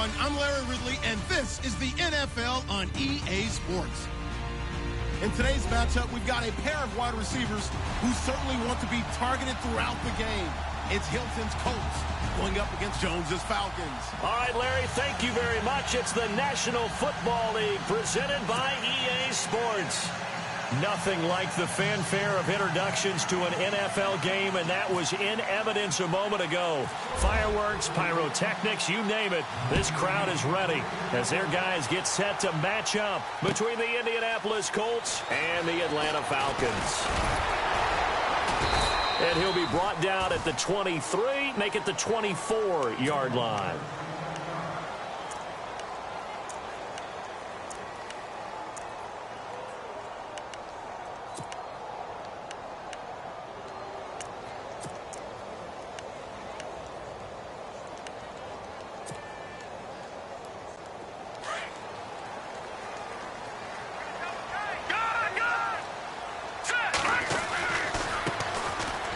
everyone. I'm Larry Ridley, and this is the NFL on EA Sports. In today's matchup, we've got a pair of wide receivers who certainly want to be targeted throughout the game. It's Hilton's Colts going up against Jones's Falcons. All right, Larry, thank you very much. It's the National Football League presented by EA Sports. Nothing like the fanfare of introductions to an NFL game, and that was in evidence a moment ago. Fireworks, pyrotechnics, you name it. This crowd is ready as their guys get set to match up between the Indianapolis Colts and the Atlanta Falcons. And he'll be brought down at the 23, make it the 24-yard line.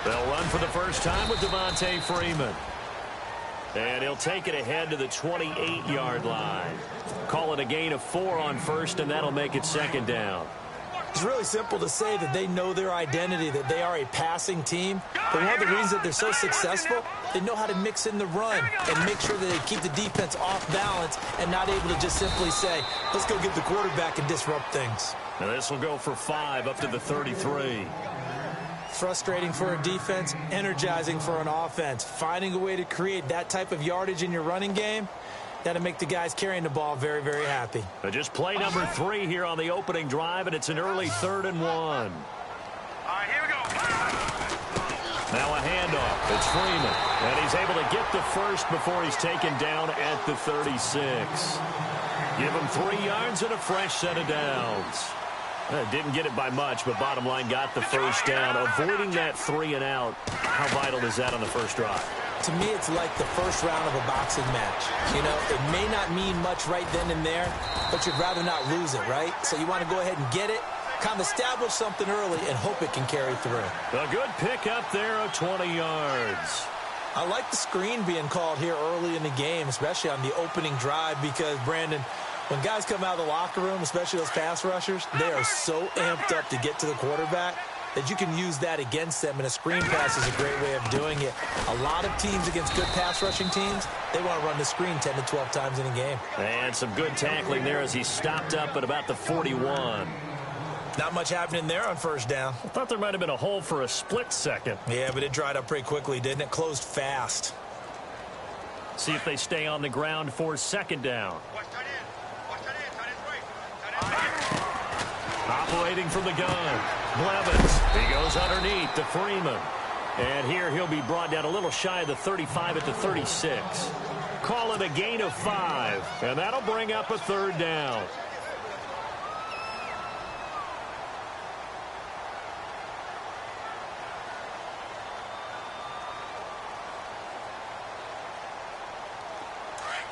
They'll run for the first time with Devontae Freeman. And he'll take it ahead to the 28-yard line. Call it a gain of 4 on first, and that'll make it second down. It's really simple to say that they know their identity, that they are a passing team. But one of the reasons that they're so successful, they know how to mix in the run and make sure that they keep the defense off balance and not able to just simply say, let's go get the quarterback and disrupt things. Now this will go for 5 up to the 33. Frustrating for a defense, energizing for an offense. Finding a way to create that type of yardage in your running game, that'll make the guys carrying the ball very, very happy. But just play number 3 here on the opening drive, and it's an early 3rd and 1. All right, here we go. Now a handoff. It's Freeman, and he's able to get the first before he's taken down at the 36. Give him 3 yards and a fresh set of downs. Didn't get it by much, but bottom line got the first down. Avoiding that 3 and out, how vital is that on the first drive? To me, it's like the first round of a boxing match. You know, it may not mean much right then and there, but you'd rather not lose it, right? So you want to go ahead and get it, kind of establish something early, and hope it can carry through. A good pick up there of 20 yards. I like the screen being called here early in the game, especially on the opening drive, because, Brandon, when guys come out of the locker room, especially those pass rushers, they are so amped up to get to the quarterback that you can use that against them, and a screen pass is a great way of doing it. A lot of teams against good pass rushing teams, they want to run the screen 10 to 12 times in a game. And some good tackling there as he stopped up at about the 41. Not much happening there on first down. I thought there might have been a hole for a split second. Yeah, but it dried up pretty quickly, didn't it? Closed fast. See if they stay on the ground for second down. Operating from the gun, Blevins. He goes underneath to Freeman. And here he'll be brought down a little shy of the 35 at the 36. Call it a gain of 5, and that'll bring up a 3rd down.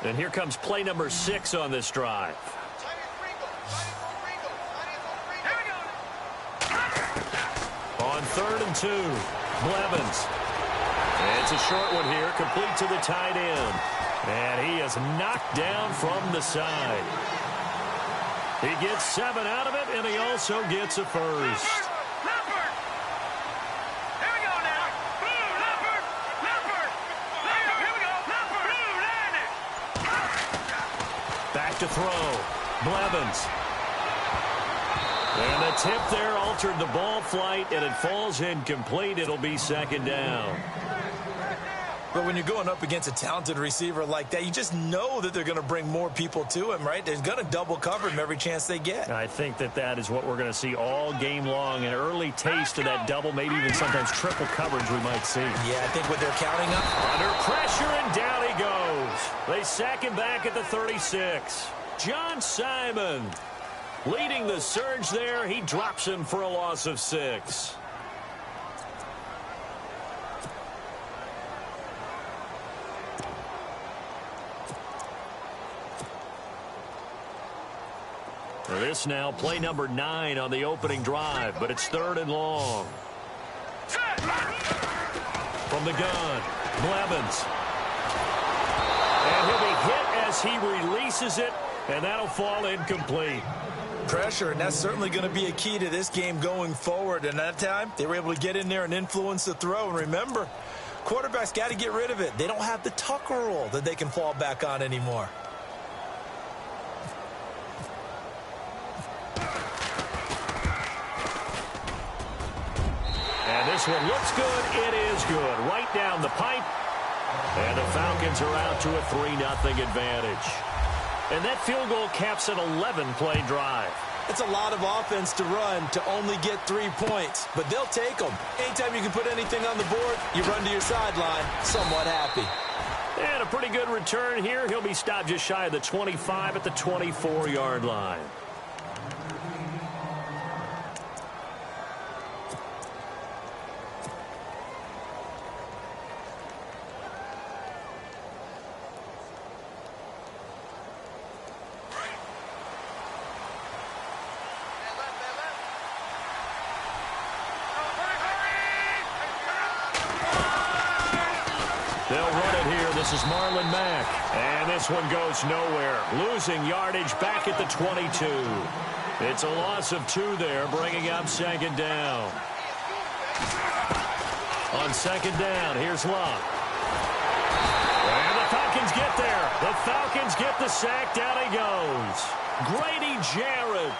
And here comes play number 6 on this drive. On 3rd and 2, Blevins. It's a short one here, complete to the tight end. And he is knocked down from the side. He gets 7 out of it, and he also gets a first. Back to throw, Blevins. And the tip there altered the ball flight, and it falls incomplete. It'll be second down. But when you're going up against a talented receiver like that, you just know that they're going to bring more people to him, right? They're going to double cover him every chance they get. I think that is what we're going to see all game long. An early taste of that double, maybe even sometimes triple coverage we might see. Yeah, I think what they're counting on. Under pressure, and down he goes. They sack him back at the 36. John Simon leading the surge there. He drops him for a loss of 6. This now play number 9 on the opening drive, but it's 3rd and long. From the gun, Blevins. And he'll be hit as he releases it, and that'll fall incomplete. Pressure, and that's certainly going to be a key to this game going forward. And that time, they were able to get in there and influence the throw. And remember, quarterbacks got to get rid of it. They don't have the Tucker rule that they can fall back on anymore. And this one looks good. It is good. Right down the pipe. And the Falcons are out to a 3-0 advantage. And that field goal caps an 11-play drive. It's a lot of offense to run to only get 3 points, but they'll take them. Anytime you can put anything on the board, you run to your sideline, somewhat happy. And a pretty good return here. He'll be stopped just shy of the 25 at the 24-yard line. They'll run it here. This is Marlon Mack. And this one goes nowhere. Losing yardage back at the 22. It's a loss of 2 there, bringing up second down. On second down, here's Luck. And the Falcons get there. The Falcons get the sack. Down he goes. Grady Jarrett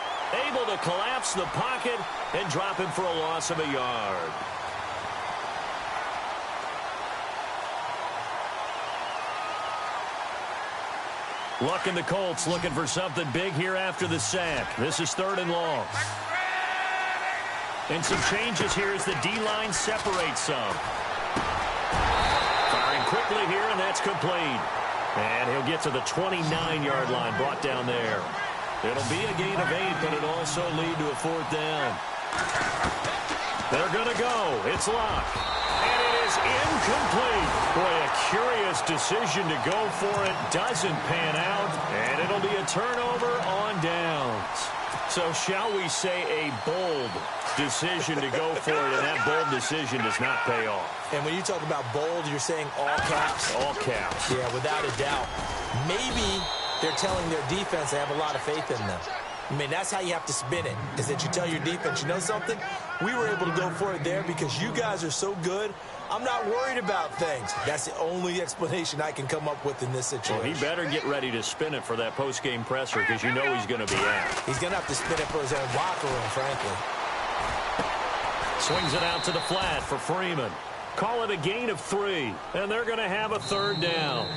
able to collapse the pocket and drop him for a loss of a yard. Luck and the Colts looking for something big here after the sack. This is 3rd and long. And some changes here as the D-line separates some. Firing quickly here, and that's complete. And he'll get to the 29-yard line, brought down there. It'll be a gain of 8, but it'll also lead to a 4th down. They're going to go. It's Luck. And it is incomplete. Boy, a curious decision to go for it. Doesn't pan out. And it'll be a turnover on downs. So shall we say a bold decision to go for it, and that bold decision does not pay off. And when you talk about bold, you're saying all caps? All caps. Yeah, without a doubt. Maybe they're telling their defense they have a lot of faith in them. I mean, that's how you have to spin it, is that you tell your defense, you know something? We were able to go for it there because you guys are so good. I'm not worried about things. That's the only explanation I can come up with in this situation. Well, he better get ready to spin it for that post-game presser because you know he's going to be out. He's going to have to spin it for his own locker room, frankly. Swings it out to the flat for Freeman. Call it a gain of 3, and they're going to have a 3rd down.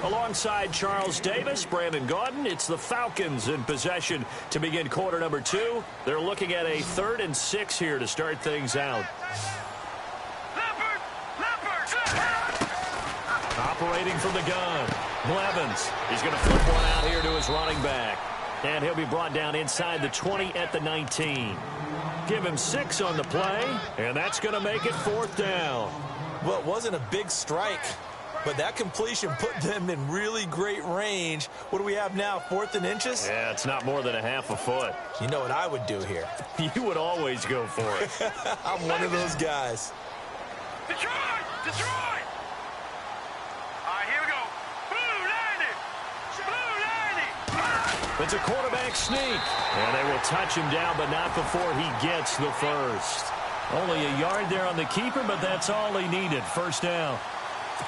Alongside Charles Davis, Brandon Gaudin, it's the Falcons in possession to begin quarter number 2. They're looking at a 3rd and 6 here to start things out. Operating from the gun, Blevins. He's going to flip one out here to his running back. And he'll be brought down inside the 20 at the 19. Give him 6 on the play, and that's going to make it 4th down. Well, it wasn't a big strike, but that completion put them in really great range. What do we have now, 4th and inches? Yeah, it's not more than a half a foot. You know what I would do here? You would always go for it. I'm one of those guys. Detroit! Detroit! All right, here we go. Blue 90! Blue 90! It's a quarterback sneak. And they will touch him down, but not before he gets the first. Only a yard there on the keeper, but that's all he needed. 1st down.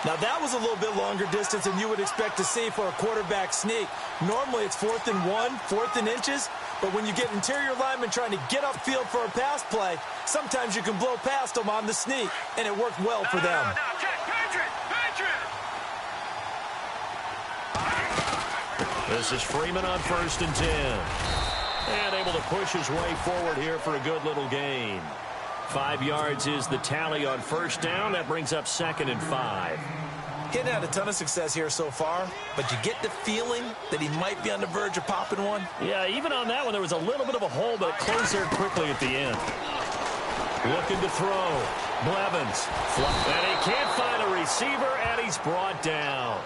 Now, that was a little bit longer distance than you would expect to see for a quarterback sneak. Normally, it's 4th and 1, 4th and inches. But when you get interior linemen trying to get upfield for a pass play, sometimes you can blow past them on the sneak, and it worked well for them. No, Patriot! This is Freeman on 1st and 10. And able to push his way forward here for a good little gain. 5 yards is the tally on 1st down. That brings up 2nd and 5. He hadn't had a ton of success here so far, but you get the feeling that he might be on the verge of popping one. Yeah, even on that one, there was a little bit of a hole, but it closed there quickly at the end. Looking to throw. Blevins. And he can't find a receiver, and he's brought down.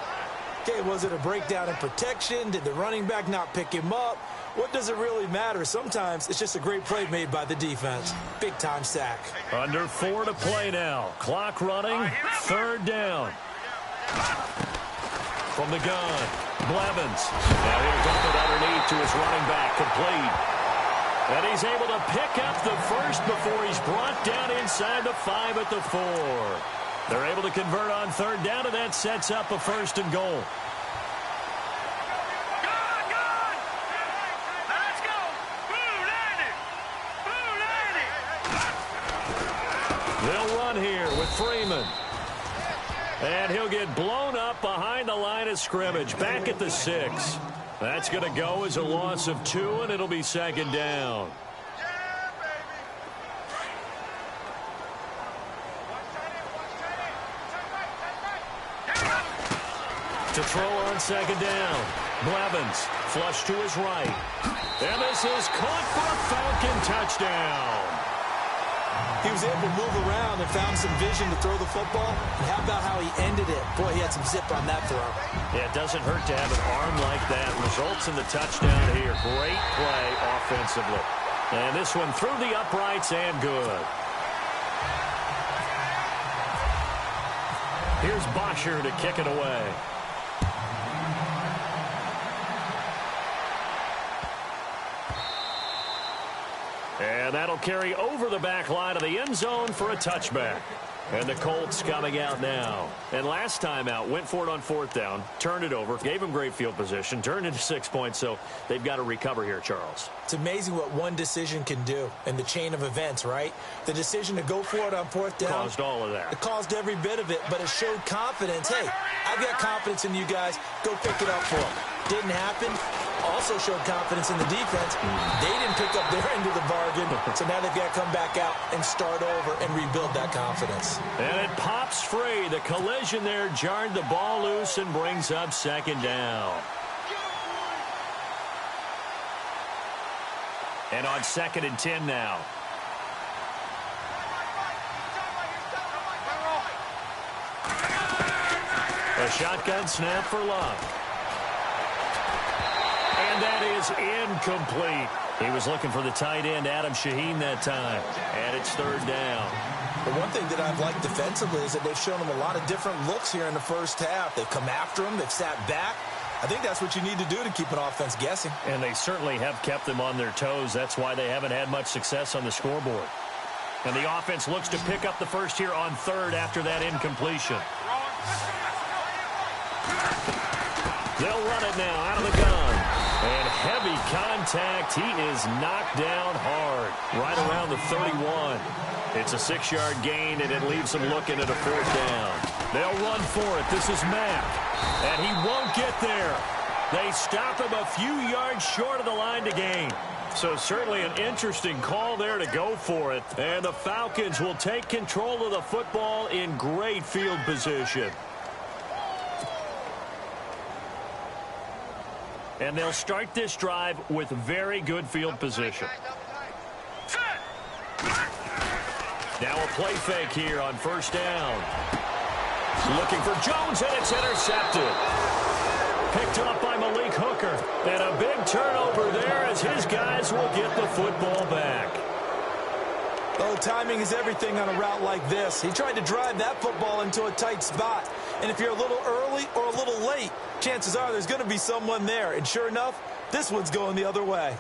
Okay, was it a breakdown in protection? Did the running back not pick him up? What does it really matter? Sometimes it's just a great play made by the defense. Big-time sack. Under 4 to play now. Clock running. 3rd down. From the gun, Blevins. Now he'll dump it underneath to his running back, complete. And he's able to pick up the first before he's brought down inside the 5 at the 4. They're able to convert on third down, and that sets up a 1st and goal. Let's go. Blue landing. Blue landing. They'll run here with Freeman. And he'll get blown up behind the line of scrimmage, back at the 6. That's going to go as a loss of 2, and it'll be 2nd down. To throw on 2nd down. Blevins, flush to his right. And this is caught for a Falcon touchdown. He was able to move around and found some vision to throw the football. And how about how he ended it? Boy, he had some zip on that throw. Yeah, it doesn't hurt to have an arm like that. Results in the touchdown here. Great play offensively. And this one through the uprights and good. Here's Bosher to kick it away. And that'll carry over the back line of the end zone for a touchback. And the Colts coming out now. And last time out, went for it on 4th down, turned it over, gave them great field position, turned into 6 points, so they've got to recover here, Charles. It's amazing what one decision can do in the chain of events, right? The decision to go for it on 4th down. Caused all of that. It caused every bit of it, but it showed confidence. Hey, I've got confidence in you guys. Go pick it up for them. Didn't happen. Also showed confidence in the defense. They didn't pick up their end of the bargain, so now they've got to come back out and start over and rebuild that confidence. And it pops free. The collision there jarred the ball loose and brings up 2nd down. And on 2nd and 10 now. A shotgun snap for Luck. And that is incomplete. He was looking for the tight end, Adam Shaheen, that time. And it's 3rd down. The one thing that I've liked defensively is that they've shown him a lot of different looks here in the first half. They've come after him. They've sat back. I think that's what you need to do to keep an offense guessing. And they certainly have kept them on their toes. That's why they haven't had much success on the scoreboard. And the offense looks to pick up the first here on 3rd after that incompletion. They'll run it now out of the gun. And heavy contact. He is knocked down hard right around the 31. It's a 6-yard gain, and it leaves them looking at a 4th down. They'll run for it. This is Mack. And he won't get there. They stop him a few yards short of the line to gain. So certainly an interesting call there to go for it. And the Falcons will take control of the football in great field position. And they'll start this drive with very good field position. Now a play fake here on 1st down. Looking for Jones, and it's intercepted. Picked up by Malik Hooker. And a big turnover there as his guys will get the football back. Oh, timing is everything on a route like this. He tried to drive that football into a tight spot. And if you're a little early or a little late, chances are there's going to be someone there. And sure enough, this one's going the other way.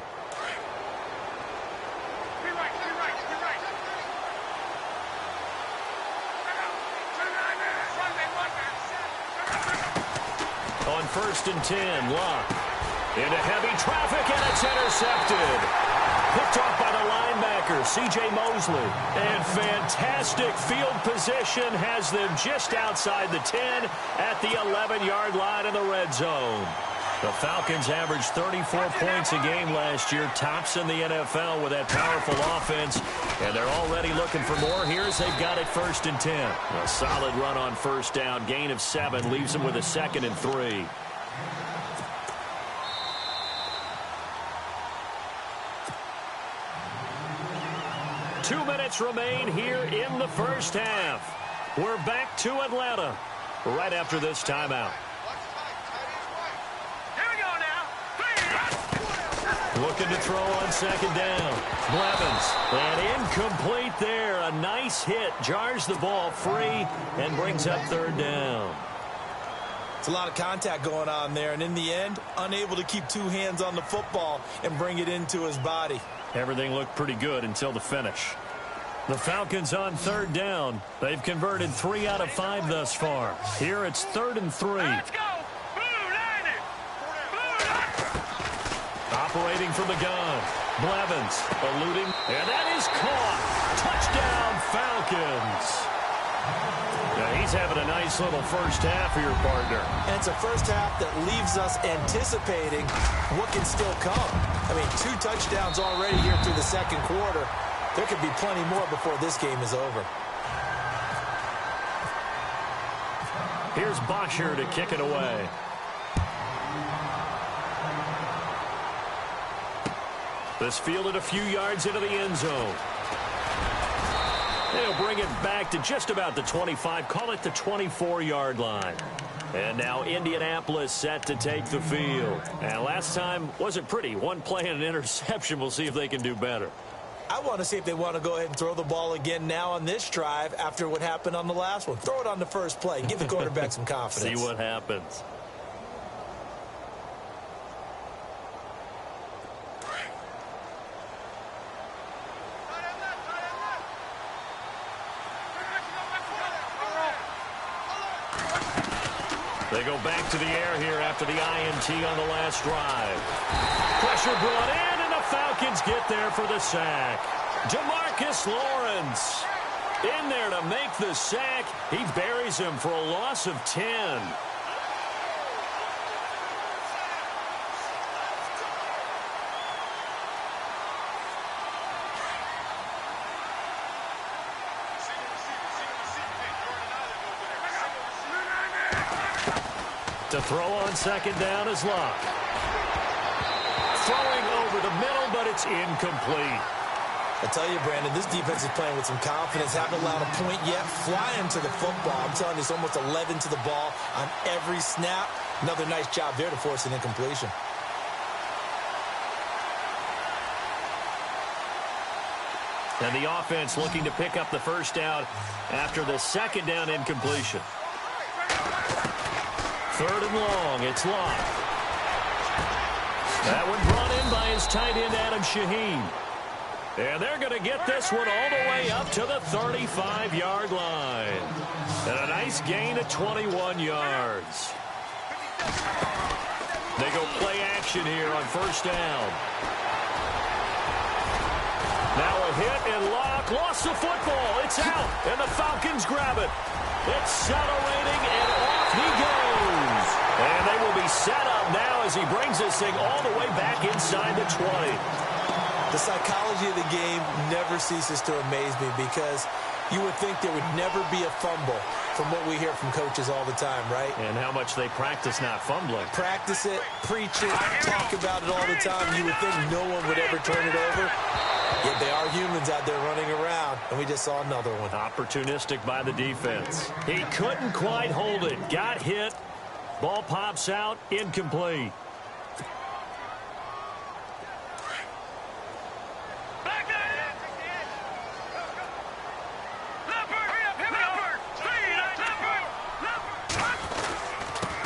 On 1st and 10, Luck. Into heavy traffic, and it's intercepted. Picked off by the linebacker, C.J. Mosley. And fantastic field position has them just outside the 10 at the 11-yard line in the red zone. The Falcons averaged 34 points a game last year, tops in the NFL with that powerful offense. And they're already looking for more. Here's they've got it 1st and 10. A solid run on 1st down, gain of 7, leaves them with a 2nd and 3. Two minutes remain here in the first half. We're back to Atlanta right after this timeout. Here we go now. Looking to throw on 2nd down. Blevins. And incomplete there. A nice hit. Jars the ball free and brings up 3rd down. It's a lot of contact going on there, and in the end, unable to keep 2 hands on the football and bring it into his body. Everything looked pretty good until the finish. The Falcons on 3rd down. They've converted 3 out of 5 thus far. Here it's 3rd and 3. Let's go. Blue 90. Blue 90. Operating from the gun. Blevins eluding, and that is caught. Touchdown, Falcons. Now he's having a nice little first half here, partner. And it's a first half that leaves us anticipating what can still come. I mean, 2 touchdowns already here through the 2nd quarter. There could be plenty more before this game is over. Here's Bosher to kick it away. This fielded a few yards into the end zone. They'll bring it back to just about the 25, call it the 24-yard line. And now Indianapolis set to take the field. And last time wasn't pretty. 1 play and an interception. We'll see if they can do better. I want to see if they want to go ahead and throw the ball again now on this drive after what happened on the last one. Throw it on the first play. Give the quarterback some confidence. See what happens. They go back to the air here after the INT on the last drive. Pressure brought in, and the Falcons get there for the sack. DeMarcus Lawrence in there to make the sack. He buries him for a loss of 10. To throw on 2nd down is Locke. Throwing over the middle, but it's incomplete. I tell you, Brandon, this defense is playing with some confidence. Haven't allowed a point yet. Flying to the football. I'm telling you, it's almost 11 to the ball on every snap. Another nice job there to force an incompletion. And the offense looking to pick up the first down after the 2nd down incompletion. 3rd and long, it's Locke. That one brought in by his tight end, Adam Shaheen. And they're going to get this one all the way up to the 35-yard line. And a nice gain of 21 yards. They go play action here on 1st down. Now a hit, and Locke lost the football. It's out, and the Falcons grab it. Accelerating, and off he goes. And they will be set up now as he brings this thing all the way back inside the 20. The psychology of the game never ceases to amaze me because you would think there would never be a fumble from what we hear from coaches all the time, right? And how much they practice not fumbling. Practice it, preach it, talk about it all the time. You would think no one would ever turn it over. Yet they are humans out there running around, and we just saw another one. Opportunistic by the defense. He couldn't quite hold it. Got hit. Ball pops out. Incomplete.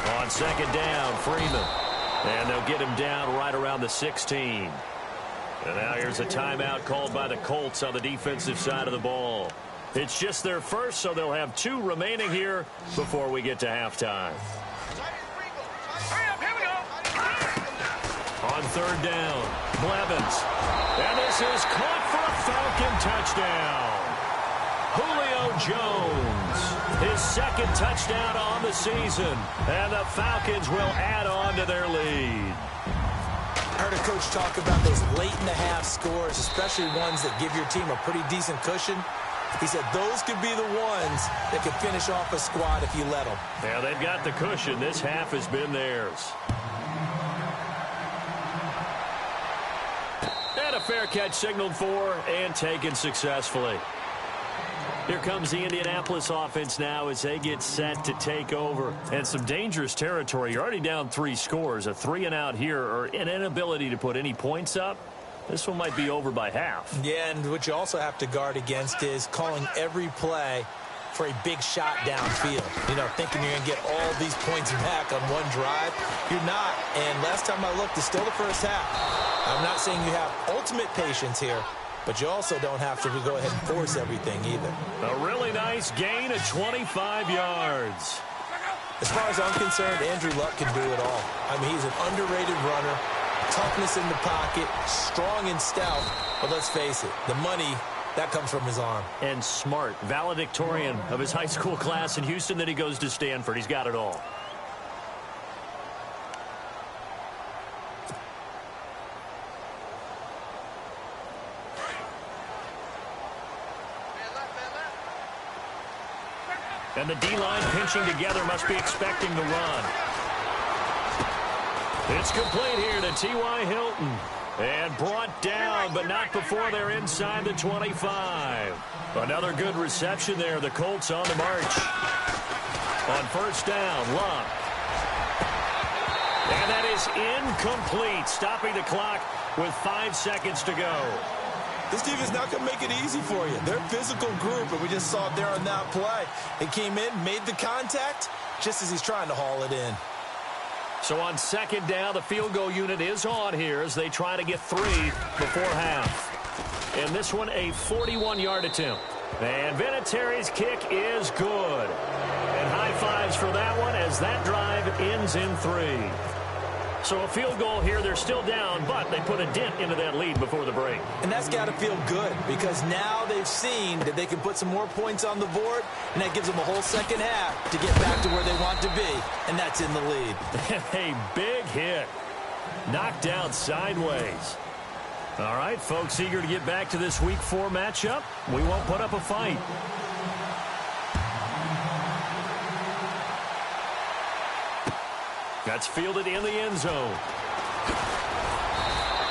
On 2nd down, Freeman. And they'll get him down right around the 16. And now here's a timeout called by the Colts on the defensive side of the ball. It's just their first, so they'll have 2 remaining here before we get to halftime. On 3rd down, Blevins. And this is caught for a Falcon touchdown. Julio Jones, his 2nd touchdown on the season. And the Falcons will add on to their lead. I heard a coach talk about those late-in-the-half scores, especially ones that give your team a pretty decent cushion. He said those could be the ones that could finish off a squad if you let them. Yeah, they've got the cushion. This half has been theirs. And a fair catch signaled for and taken successfully. Here comes the Indianapolis offense now as they get set to take over. And some dangerous territory. You're already down 3 scores. A 3-and-out here or an inability to put any points up. This one might be over by half. Yeah, and what you also have to guard against is calling every play for a big shot downfield. You know, thinking you're going to get all these points back on one drive. You're not. And last time I looked, it's still the first half. I'm not saying you have ultimate patience here, but you also don't have to go ahead and force everything either. A really nice gain of 25 yards. As far as I'm concerned, Andrew Luck can do it all. I mean, he's an underrated runner, toughness in the pocket, strong and stout. But let's face it, the money, that comes from his arm. And smart, valedictorian of his high school class in Houston. Then he goes to Stanford. He's got it all. And the D-line pinching together, must be expecting the run. It's complete here to T.Y. Hilton. And brought down, but not before they're inside the 25. Another good reception there. The Colts on the march. On first down, Luck. And that is incomplete, stopping the clock with 5 seconds to go. This defense not going to make it easy for you. They're a physical group, and we just saw it there on that play. They came in, made the contact, just as he's trying to haul it in. So on second down, the field goal unit is on here as they try to get 3 before half. And this one, a 41-yard attempt. And Vinatieri's kick is good. And high fives for that one as that drive ends in 3. So a field goal here, they're still down, but they put a dent into that lead before the break. And that's got to feel good because now they've seen that they can put some more points on the board, and that gives them a whole second half to get back to where they want to be, and that's in the lead. A big hit. Knocked down sideways. All right, folks, eager to get back to this Week 4 matchup. We won't put up a fight. That's fielded in the end zone.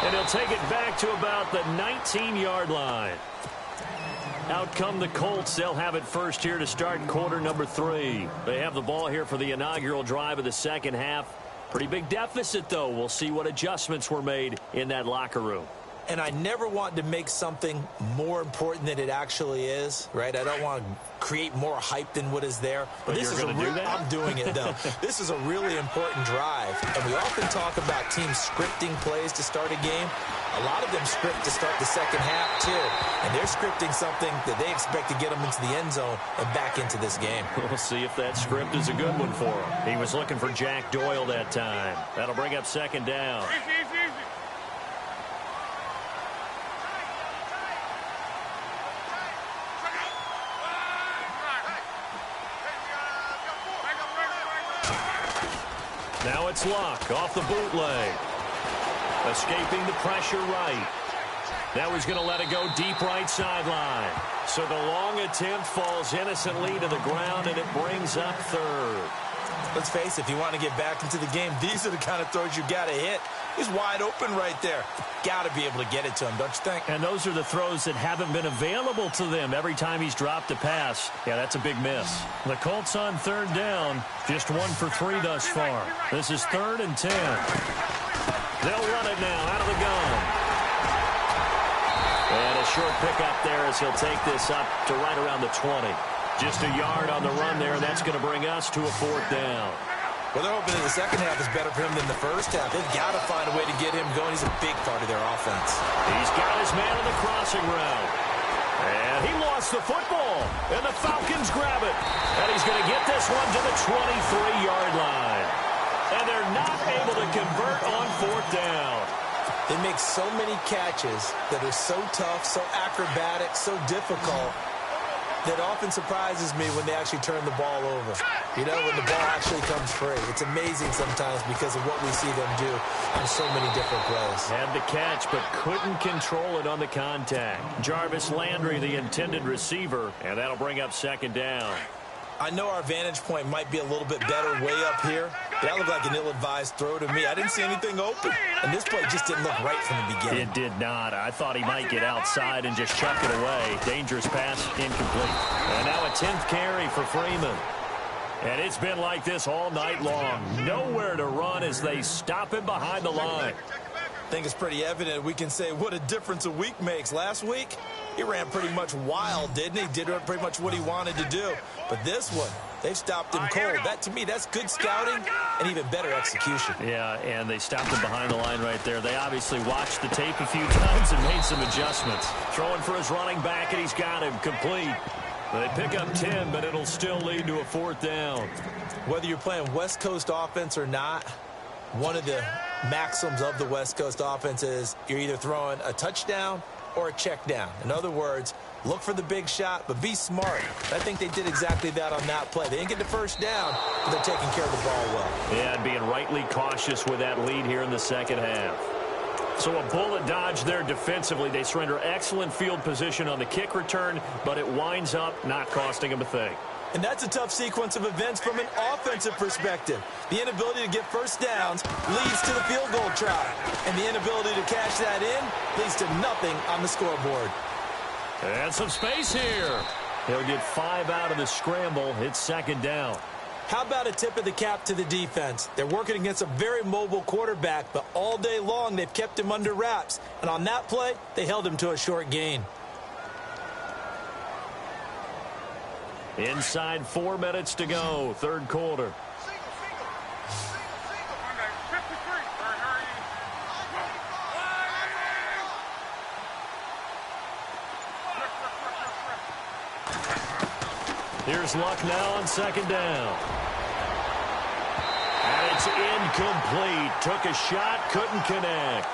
And he'll take it back to about the 19-yard line. Out come the Colts. They'll have it first here to start quarter number 3. They have the ball here for the inaugural drive of the second half. Pretty big deficit, though. We'll see what adjustments were made in that locker room. And I never want to make something more important than it actually is, right? I don't want to create more hype than what is there. But this is I'm doing it, though. This is a really important drive. And we often talk about teams scripting plays to start a game. A lot of them script to start the second half, too. And they're scripting something that they expect to get them into the end zone and back into this game. We'll see if that script is a good one for him. He was looking for Jack Doyle that time. That'll bring up second down. Now it's Luck off the bootleg. Escaping the pressure right. Now he's going to let it go deep right sideline. So the long attempt falls innocently to the ground, and it brings up third. Let's face it, if you want to get back into the game, these are the kind of throws you got to hit. He's wide open right there. Got to be able to get it to him, don't you think? And those are the throws that haven't been available to them every time he's dropped a pass. Yeah, that's a big miss. The Colts on third down, just 1 for 3 thus far. This is 3rd and 10. They'll run it now out of the gun. And a short pickup there as he'll take this up to right around the 20. Just a yard on the run there, and that's going to bring us to a 4th down. Well, they're hoping that the second half is better for him than the first half. They've got to find a way to get him going. He's a big part of their offense. He's got his man on the crossing route. And he lost the football. And the Falcons grab it. And he's going to get this one to the 23-yard line. And they're not able to convert on 4th down. They make so many catches that are so tough, so acrobatic, so difficult, that often surprises me when they actually turn the ball over. You know, when the ball actually comes free. It's amazing sometimes because of what we see them do on so many different plays. Had the catch, but couldn't control it on the contact. Jarvis Landry, the intended receiver, and that'll bring up second down. I know our vantage point might be a little bit better way up here, but that looked like an ill-advised throw to me. I didn't see anything open, and this play just didn't look right from the beginning. It did not. I thought he might get outside and just chuck it away. Dangerous pass, incomplete. And now a 10th carry for Freeman. And it's been like this all night long. Nowhere to run as they stop him behind the line. I think it's pretty evident we can say what a difference a week makes. Last week, he ran pretty much wild, didn't he? Did pretty much what he wanted to do. But this one, they've stopped him cold. That, to me, that's good scouting and even better execution. Yeah, and they stopped him behind the line right there. They obviously watched the tape a few times and made some adjustments. Throwing for his running back, and he's got him complete. They pick up 10, but it'll still lead to a 4th down. Whether you're playing West Coast offense or not, one of the maxims of the West Coast offense is you're either throwing a touchdown or a check down. In other words, look for the big shot, but be smart. I think they did exactly that on that play. They didn't get the first down, but they're taking care of the ball well. Yeah, and being rightly cautious with that lead here in the second half. So a bullet dodge there defensively. They surrender excellent field position on the kick return, but it winds up not costing them a thing. And that's a tough sequence of events from an offensive perspective. The inability to get first downs leads to the field goal try. And the inability to cash that in leads to nothing on the scoreboard. And some space here. He'll get 5 out of the scramble. It's 2nd down. How about a tip of the cap to the defense? They're working against a very mobile quarterback, but all day long they've kept him under wraps. And on that play, they held him to a short gain. Inside 4 minutes to go, 3rd quarter. Here's Luck now on 2nd down. And it's incomplete. Took a shot, couldn't connect.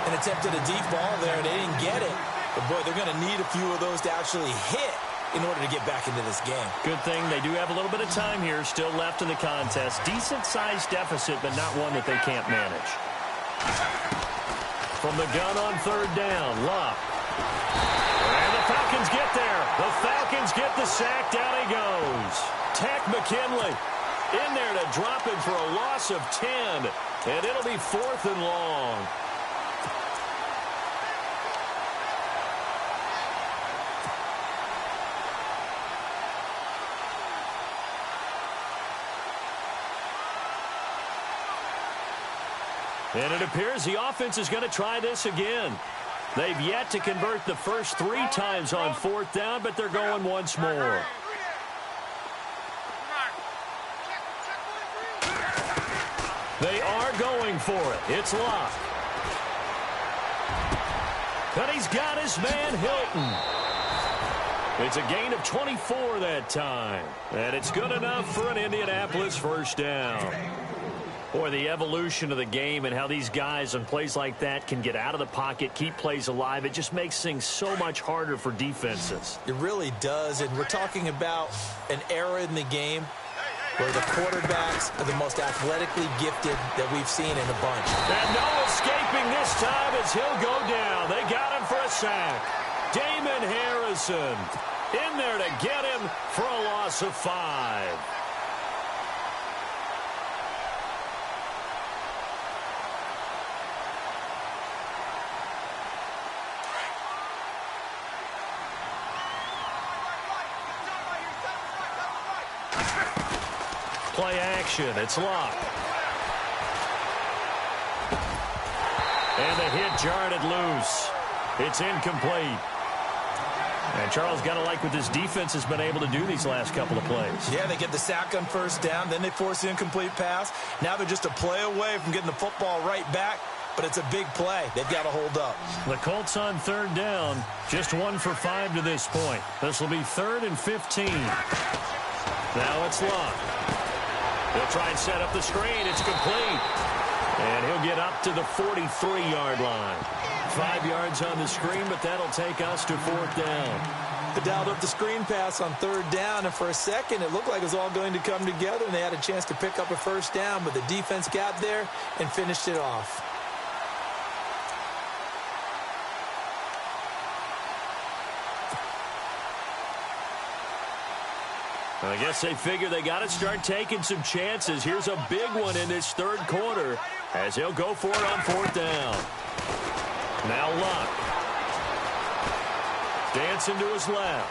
And attempted a deep ball there. They didn't get it. But, boy, they're going to need a few of those to actually hit in order to get back into this game. Good thing they do have a little bit of time here still left in the contest. Decent-sized deficit, but not one that they can't manage. From the gun on 3rd down, Luck. And the Falcons get there. The Falcons get the sack. Down he goes. Tech McKinley in there to drop him for a loss of 10. And it'll be 4th and long. And it appears the offense is going to try this again. They've yet to convert the first 3 times on 4th down, but they're going once more. They are going for it. It's Locke. And he's got his man Hilton. It's a gain of 24 that time. And it's good enough for an Indianapolis 1st down. Boy, the evolution of the game and how these guys on plays like that can get out of the pocket, keep plays alive, it just makes things so much harder for defenses. It really does, and we're talking about an era in the game where the quarterbacks are the most athletically gifted that we've seen in a bunch. And no escaping this time as he'll go down. They got him for a sack. Damon Harrison in there to get him for a loss of 5. Play action. It's Locke. And the hit jarred it loose. It's incomplete. And Charles, got to like what this defense has been able to do these last couple of plays. Yeah, they get the sack on 1st down. Then they force the incomplete pass. Now they're just a play away from getting the football right back. But it's a big play. They've got to hold up. The Colts on 3rd down. Just 1 for 5 to this point. This will be 3rd and 15. Now it's Locke. He'll try and set up the screen. It's complete. And he'll get up to the 43-yard line. 5 yards on the screen, but that'll take us to 4th down. They dialed up the screen pass on 3rd down, and for a second it looked like it was all going to come together, and they had a chance to pick up a 1st down, but the defense got there and finished it off. I guess they figure they got to start taking some chances. Here's a big one in this 3rd quarter as he'll go for it on 4th down. Now Luck. Dancing to his left.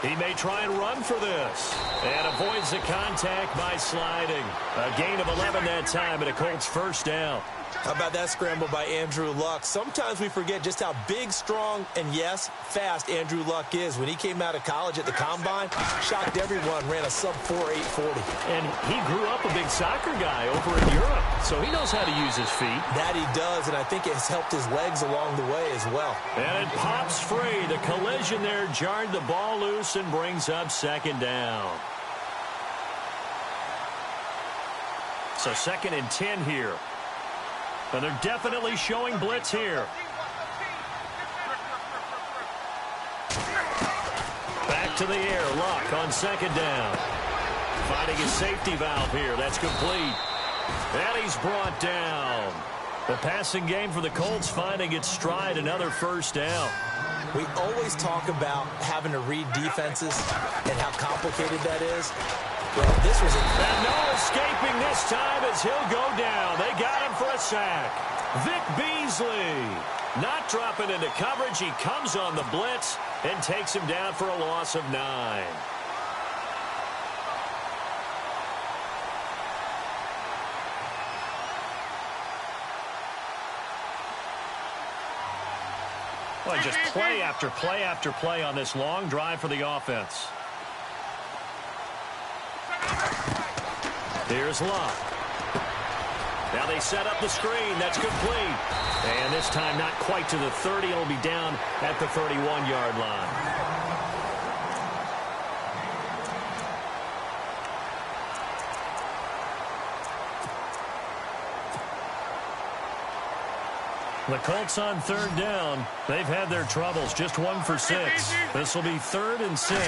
He may try and run for this. And avoids the contact by sliding. A gain of 11 that time, and a Colts 1st down. How about that scramble by Andrew Luck? Sometimes we forget just how big, strong, and yes, fast Andrew Luck is. When he came out of college at the Combine, shocked everyone, ran a sub-4 840. And he grew up a big soccer guy over in Europe, so he knows how to use his feet. That he does, and I think it has helped his legs along the way as well. And it pops free. The collision there jarred the ball loose and brings up second down. So 2nd and 10 here. And they're definitely showing blitz here. Back to the air. Luck on 2nd down. Finding his safety valve here. That's complete. And he's brought down. The passing game for the Colts finding its stride. Another first down. We always talk about having to read defenses and how complicated that is. Well, this was and no escaping this time as he'll go down. They got him for a sack. Vic Beasley not dropping into coverage. He comes on the blitz and takes him down for a loss of 9. Well, just play after play after play on this long drive for the offense. Here's Luck. Now they set up the screen. That's complete. And this time not quite to the 30. It'll be down at the 31-yard line. The Colts on 3rd down. They've had their troubles. Just 1 for 6. This will be 3rd and 6.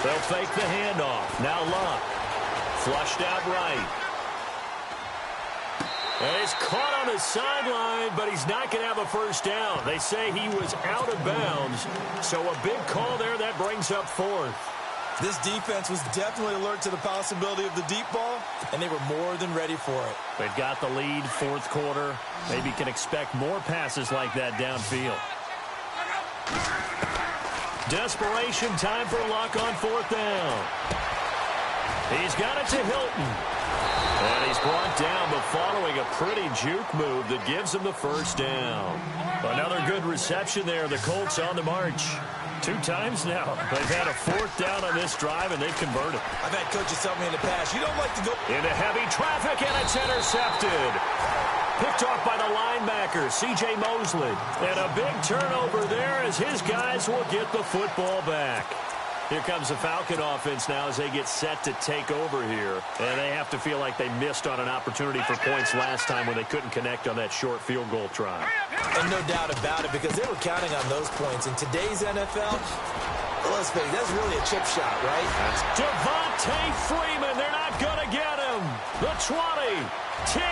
They'll fake the handoff. Now Luck. Flushed out right. And he's caught on the sideline, but he's not going to have a first down. They say he was out of bounds. So a big call there that brings up 4th. This defense was definitely alert to the possibility of the deep ball, and they were more than ready for it. They've got the lead, 4th quarter. Maybe can expect more passes like that downfield. Desperation time for Luck on 4th down. He's got it to Hilton. And he's brought down, but following a pretty juke move that gives him the first down. Another good reception there. The Colts on the march. 2 times now. They've had a 4th down on this drive, and they've converted. I've had coaches tell me in the past, you don't like to go into heavy traffic, and it's intercepted. Picked off by the linebacker, C.J. Mosley. And a big turnover there as his guys will get the football back. Here comes the Falcon offense now as they get set to take over here. And they have to feel like they missed on an opportunity for points last time when they couldn't connect on that short field goal try. And no doubt about it, because they were counting on those points. In today's NFL, let's face it, that's really a chip shot, right? Devontae Freeman, they're not going to get him. The 20, 10,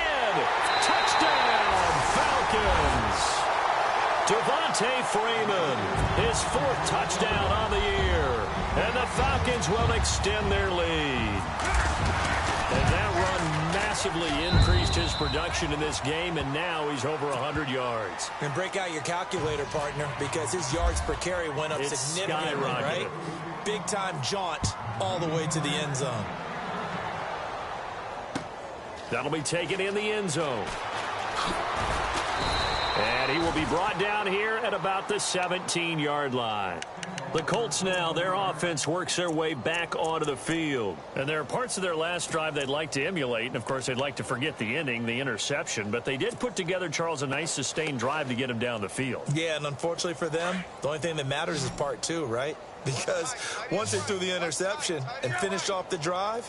touchdown, Falcons. Devontae Freeman, his 4th touchdown on the year. And the Falcons will extend their lead. And that run massively increased his production in this game, and now he's over 100 yards. And break out your calculator, partner, because his yards per carry went up significantly, right? Big-time jaunt all the way to the end zone. That'll be taken in the end zone. And he will be brought down here at about the 17-yard line. The Colts now, their offense works their way back onto the field. And there are parts of their last drive they'd like to emulate. And, of course, they'd like to forget the ending, the interception. But they did put together, Charles, a nice sustained drive to get him down the field. Yeah, and unfortunately for them, the only thing that matters is part 2, right? Because once they threw the interception and finished off the drive,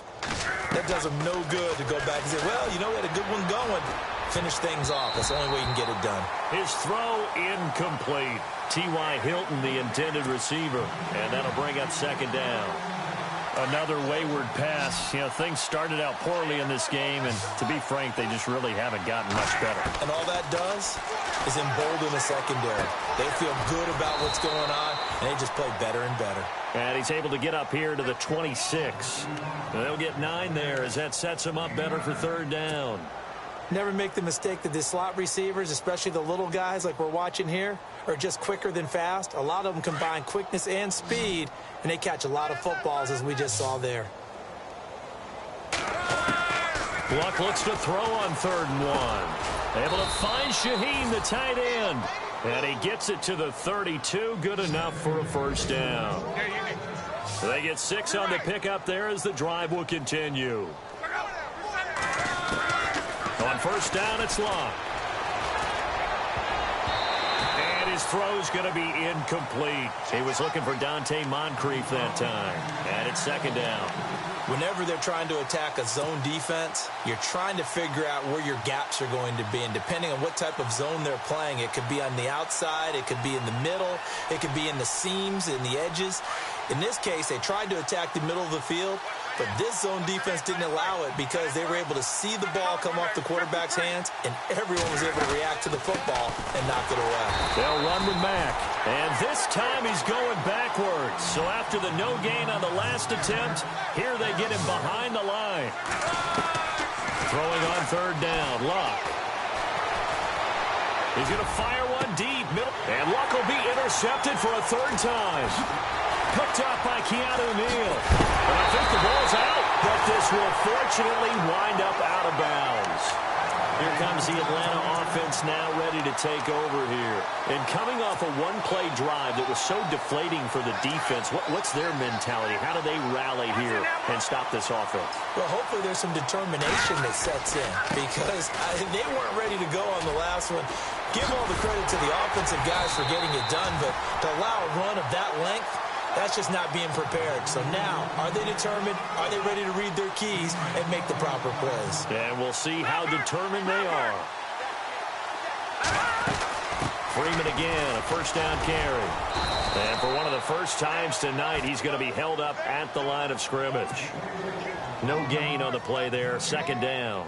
that does them no good to go back and say, well, you know, we had a good one going. Finish things off. That's the only way you can get it done. His throw incomplete. T.Y. Hilton, the intended receiver. And that'll bring up 2nd down. Another wayward pass. You know, things started out poorly in this game, and to be frank, they just really haven't gotten much better. And all that does is embolden the secondary. They feel good about what's going on, and they just play better and better. And he's able to get up here to the 26. They'll get 9 there as that sets him up better for 3rd down. Never make the mistake that the slot receivers, especially the little guys like we're watching here, are just quicker than fast. A lot of them combine quickness and speed, and they catch a lot of footballs, as we just saw there. Luck looks to throw on 3rd and 1. Able to find Shaheen, the tight end. And he gets it to the 32. Good enough for a first down. So they get 6 on the pickup there as the drive will continue. On first down, it's Luck. And his throw's going to be incomplete. He was looking for Dante Moncrief that time. And it's 2nd down. Whenever they're trying to attack a zone defense, you're trying to figure out where your gaps are going to be. And depending on what type of zone they're playing, it could be on the outside, it could be in the middle, it could be in the seams, in the edges. In this case, they tried to attack the middle of the field, but this zone defense didn't allow it because they were able to see the ball come off the quarterback's hands, and everyone was able to react to the football and knock it away. They'll run with Mack, and this time he's going backwards. So after the no gain on the last attempt, here they get him behind the line. Throwing on 3rd down, Luck. He's going to fire one deep, and Luck will be intercepted for a 3rd time. Picked up by Keanu Neal. And I think the ball's out, but this will fortunately wind up out of bounds. Here comes the Atlanta offense now ready to take over here. And coming off a one-play drive that was so deflating for the defense, what's their mentality? How do they rally here and stop this offense? Well, hopefully there's some determination that sets in because they weren't ready to go on the last one. Give all the credit to the offensive guys for getting it done, but to allow a run of that length, that's just not being prepared. So now, are they determined? Are they ready to read their keys and make the proper plays? And we'll see how determined they are. Freeman again, a first down carry. And for one of the first times tonight, he's going to be held up at the line of scrimmage. No gain on the play there, 2nd down.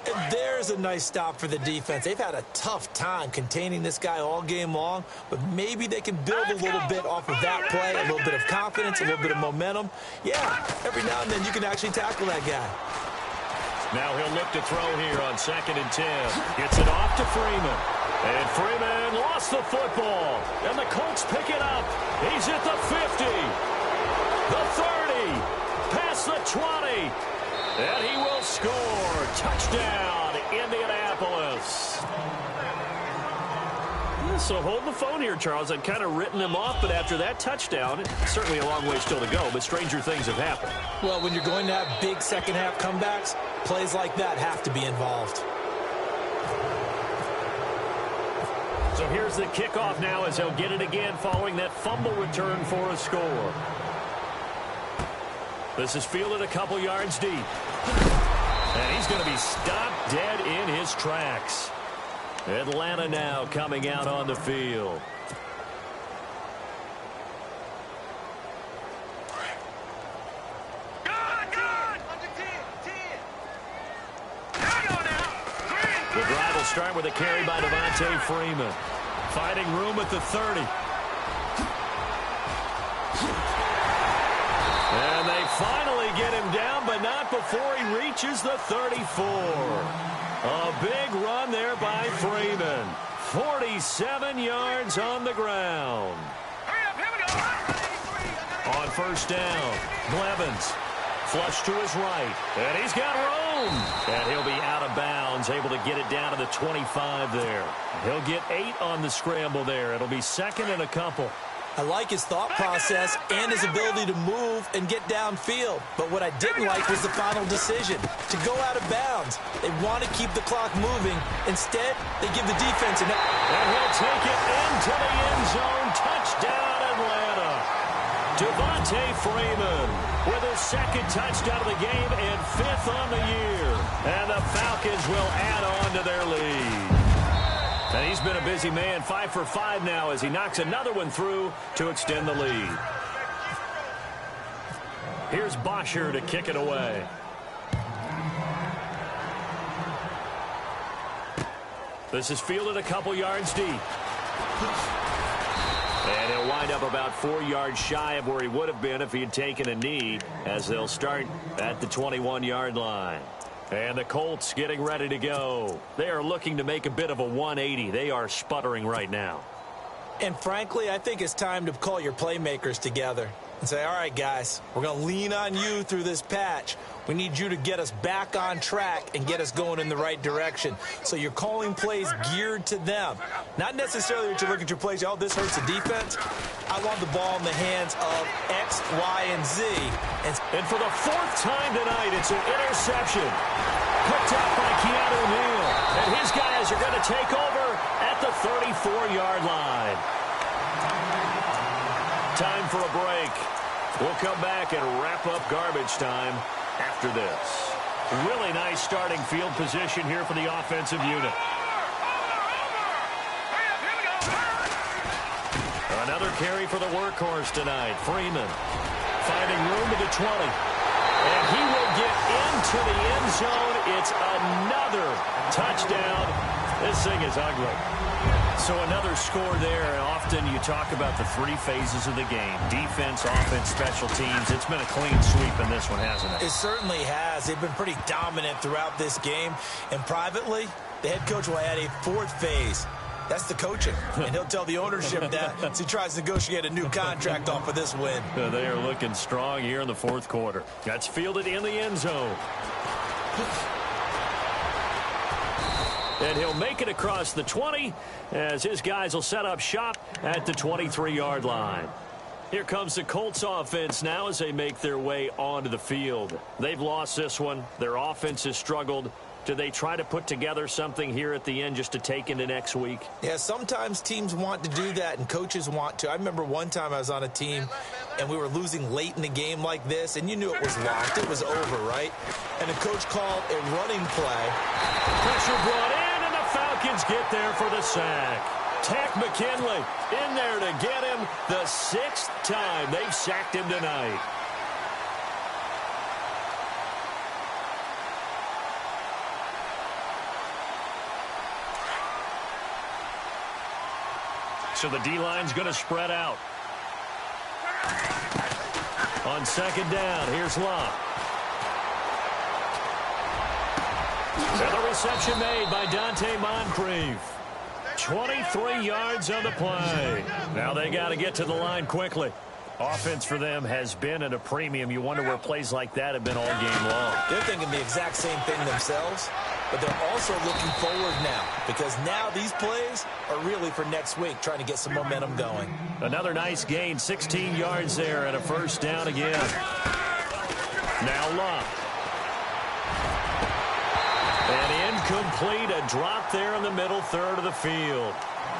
And there's a nice stop for the defense. They've had a tough time containing this guy all game long, but maybe they can build a little bit off of that play, a little bit of confidence, a little bit of momentum. Yeah, every now and then you can actually tackle that guy. Now he'll look to throw here on 2nd and 10. Gets it off to Freeman. And Freeman lost the football. And the Colts pick it up. He's at the 50. The 30. Past the 20. And he will score. Touchdown, Indianapolis. So hold the phone here, Charles. I'd kind of written him off, but after that touchdown, it's certainly a long way still to go, but stranger things have happened. Well, when you're going to have big second-half comebacks, plays like that have to be involved. So here's the kickoff now as he'll get it again following that fumble return for a score. This is fielded a couple yards deep. And he's going to be stopped dead in his tracks. Atlanta now coming out on the field. The drive will start with a carry by Devontae Freeman. Finding room at the 30. And they finally get him down, but not before he reaches the 34. A big run there by Freeman. 47 yards on the ground. On first down, Blevins. Flush to his right. And he's got room. And he'll be out of bounds, able to get it down to the 25 there. He'll get 8 on the scramble there. It'll be 2nd and a couple. I like his thought process and his ability to move and get downfield. But what I didn't like was the final decision, to go out of bounds. They want to keep the clock moving. Instead, they give the defense an... And he'll take it into the end zone. Touchdown, Atlanta. Devontae Freeman with his 2nd touchdown of the game and 5th on the year. And the Falcons will add on to their lead. And he's been a busy man, 5 for 5 now as he knocks another one through to extend the lead. Here's Bosher to kick it away. This is fielded a couple yards deep. And he'll wind up about 4 yards shy of where he would have been if he had taken a knee, as they'll start at the 21-yard line. And the Colts getting ready to go. They are looking to make a bit of a 180. They are sputtering right now. And frankly, I think it's time to call your playmakers together and say, all right, guys, we're going to lean on you through this patch. We need you to get us back on track and get us going in the right direction. So you're calling plays geared to them. Not necessarily that you look at your plays, oh, this hurts the defense. I want the ball in the hands of X, Y, and Z. And for the fourth time tonight, it's an interception. Picked up by Keanu Neal. And his guys are going to take over at the 34-yard line. Time for a break. We'll come back and wrap up garbage time after this. Really nice starting field position here for the offensive unit. Another carry for the workhorse tonight. Freeman finding room at the 20. And he will get into the end zone. It's another touchdown. This thing is ugly. So another score there. Often you talk about the three phases of the game. Defense, offense, special teams. It's been a clean sweep in this one, hasn't it? It certainly has. They've been pretty dominant throughout this game. And privately, the head coach will add a fourth phase. That's the coaching. And he'll tell the ownership that as he tries to negotiate a new contract off of this win. They are looking strong here in the fourth quarter. That's fielded in the end zone. And he'll make it across the 20 as his guys will set up shop at the 23-yard line. Here comes the Colts offense now as they make their way onto the field. They've lost this one. Their offense has struggled. Do they try to put together something here at the end just to take into next week? Yeah, sometimes teams want to do that and coaches want to. I remember one time I was on a team and we were losing late in the game like this, and you knew it was locked. It was over, right? And the coach called a running play. Pressure brought in, and the Falcons get there for the sack. Tack McKinley in there to get him the sixth time they've sacked him tonight. So the D-line's going to spread out. On second down, here's Locke. And the reception made by Dante Moncrief. 23 yards on the play. Now they got to get to the line quickly. Offense for them has been at a premium. You wonder where plays like that have been all game long. They're thinking the exact same thing themselves, but they're also looking forward now because now these plays are really for next week, trying to get some momentum going. Another nice gain, 16 yards there and a first down again. Now Locke. And incomplete, a drop there in the middle third of the field.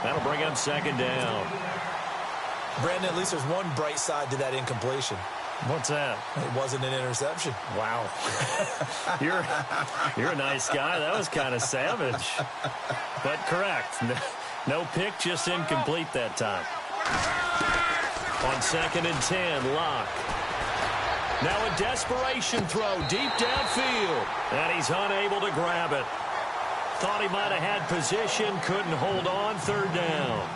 That'll bring up second down. Brandon, at least there's one bright side to that incompletion. What's that? It wasn't an interception. Wow. You're a nice guy. That was kind of savage. But correct. No pick, just incomplete that time. On second and 10, Locke. Now a desperation throw deep downfield. And he's unable to grab it. Thought he might have had position, couldn't hold on, third down.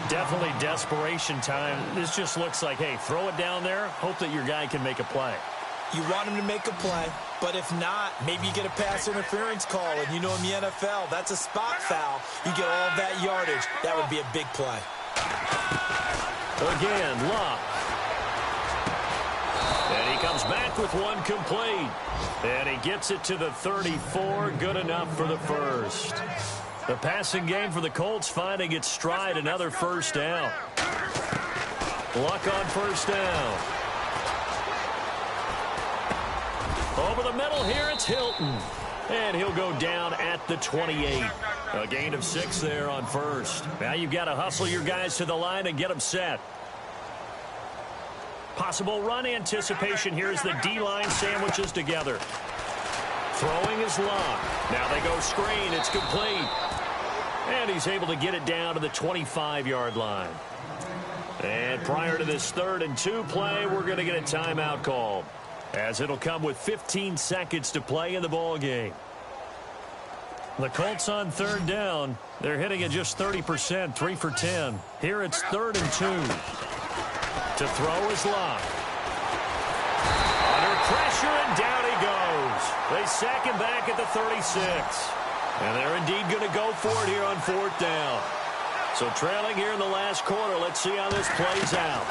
Definitely desperation time. This just looks like, hey, throw it down there, hope that your guy can make a play. You want him to make a play, but if not, maybe you get a pass interference call, and you know in the NFL, that's a spot foul. You get all of that yardage. That would be a big play. Again, Locke. And he comes back with one complete. And he gets it to the 34, good enough for the first. The passing game for the Colts finding its stride, another first down. Luck on first down. Over the middle here, it's Hilton. And he'll go down at the 28. A gain of 6 there on first. Now you've got to hustle your guys to the line and get them set. Possible run anticipation here as the D-line sandwiches together. Throwing is Locke. Now they go screen. It's complete. And he's able to get it down to the 25-yard line. And prior to this 3rd and 2 play, we're going to get a timeout called, as it'll come with 15 seconds to play in the ball game. The Colts on 3rd down. They're hitting at just 30%, 3 for 10. Here it's 3rd and 2. To throw is Locke. Under pressure, and down he goes. They sack him back at the 36. And they're indeed going to go for it here on 4th down. So trailing here in the last quarter. Let's see how this plays out.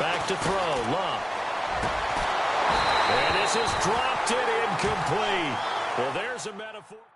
Back to throw. Locke. And this has dropped it incomplete. Well, there's a metaphor.